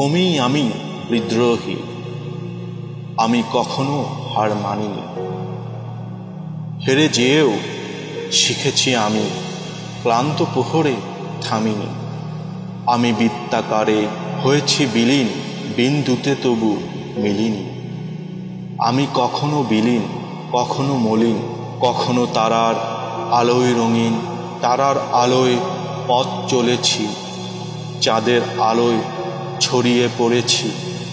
কমেই আমি বিদ্রোহী, আমি কখনো হার মানিনি। হেরে যেয়েও শিখেছি আমি, ক্লান্ত প্রহরে থামিনি। আমি বৃত্তাকারে হয়েছি বিলীন, বিন্দুতে তবু মিলিনি। আমি কখনো বিলীন, কখনো মলিন, কখনো তারার আলোয় রঙিন। তারার আলোয় পথ চলেছি, চাঁদের আলোয় ছড়িয়ে পড়েছি,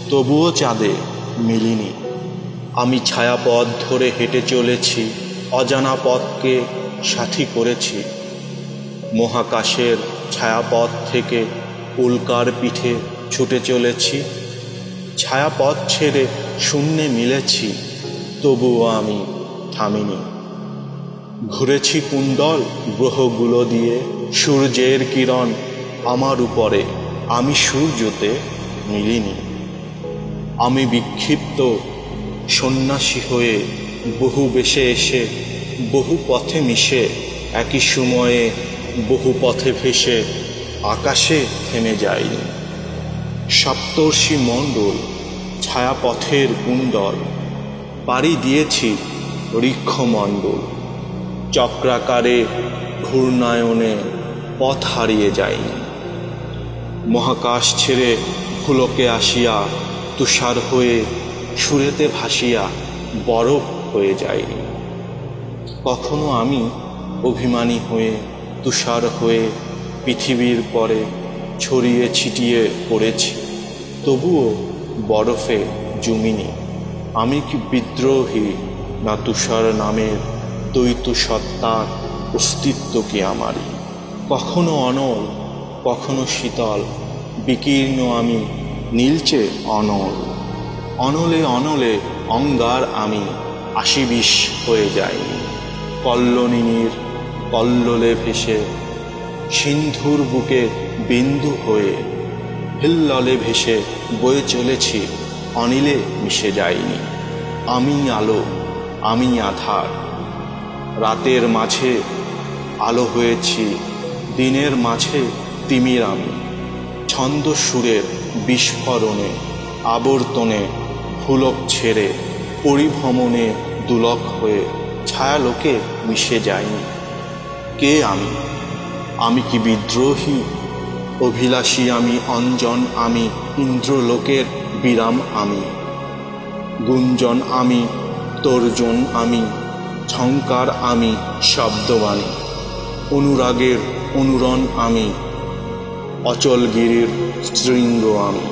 তবুও চাঁদে মিলিনি। আমি ছায়াপথ ধরে হেঁটে চলেছি, অজানা পথকে সাথী করেছি। মহাকাশের ছায়াপথ থেকে উল্কার পিঠে ছুটে চলেছি। ছায়াপথ ছেড়ে শূন্যে মিলেছি, তবুও আমি থামিনি। ঘুরেছি কুণ্ডল গ্রহগুলো দিয়ে, সূর্যের কিরণ আমার উপরে, আমি সূর্যতে মিলিনি। আমি বিক্ষিপ্ত সন্ন্যাসী হয়ে বহু বেশে এসে, বহু পথে মিশে, একই সময়ে বহু পথে ভেসে আকাশে থেমে যাইনি। সপ্তর্ষি মণ্ডল ছায়াপথের কুণ্ডল, পাড়ি দিয়েছি ঋক্ষমণ্ডল। চক্রাকারে ঘূর্ণায়নে পথ হারিয়ে যায়নি। মহাকাশ ছেড়ে ভুলকে আসিয়া, তুষার হয়ে সুরেতে ভাসিয়া বরফ হয়ে যায়নি। কখনো আমি অভিমানী হয়ে, তুষার হয়ে পৃথিবীর পরে ছড়িয়ে ছিটিয়ে পড়েছি, তবুও বরফে জমিনি। আমি কি বিদ্রোহী, না তুষার নামের দ্বৈত সত্তার অস্তিত্ব কি আমারই? কখনো অনল, কখনো শীতল, বিকীর্ণ আমি, নীলচে অনল। অনলে অনলে অঙ্গার আমি, আশিবিশ হয়ে যাইনি। কল্লোলিনীর কল্লোলে ভেসে, সিন্ধুর বুকে বিন্দু হয়ে, হিল্ললে ভেসে বয়ে চলেছি, অনিলে মিশে যাইনি। আমি আলো, আমি আধার, রাতের মাঝে আলো হয়েছি, দিনের মাঝে তিমির আমি। ছন্দ সুরের বিস্ফোরণে, আবর্তনে ফুলক ছেড়ে, পরিভ্রমণে দুলক হয়ে ছায়ালোকে মিশে যাইনি। কে আমি? আমি কি বিদ্রোহী? অভিলাষী আমি, অঞ্জন আমি, ইন্দ্রলোকের বিরাম আমি। গুঞ্জন আমি, তর্জন আমি, ঝঙ্কার আমি, শব্দবাণী। অনুরাগের অনুরণ আমি, অচলগিরির শৃঙ্গ আমি।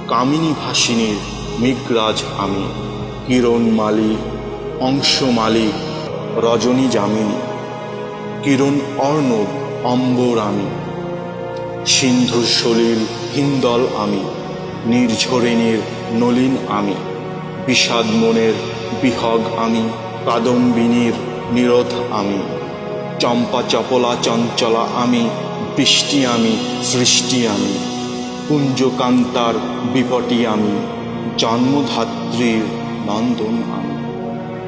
কামিনী ভাসিনীর মৃগরাজ আমি, কিরণমালী, অংশমালী, রজনী যামিনী। কিরণ অর্ণব অম্বর আমি, সিন্ধুর সলিল হিন্দল আমি, নির্ঝরিণীর নলিন আমি। বিষাদ মনের বিহগ আমি, কাদম্বিনীর নিরোধ আমি। চম্পা চপলা চঞ্চলা আমি, বৃষ্টি আমি, সৃষ্টি আমি। কুঞ্জকান্তার বিপটি আমি, জন্মধাত্রীর নন্দন আমি।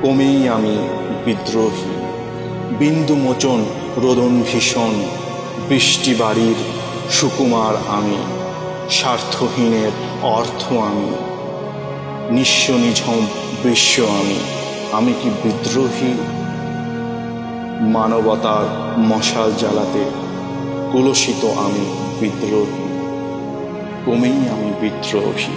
কমেই আমি বিদ্রোহী, বিন্দুমোচন রোদন ভীষণ, বৃষ্টি বাড়ির সুকুমার আমি। স্বার্থহীনের অর্থ আমি, নিঃস্ব নিঝম দৃশ্য আমি। আমি কি বিদ্রোহী? মানবতার মশাল জ্বালাতে কলুষিত আমি বিদ্রোহী, কমেই আমি বিদ্রোহী।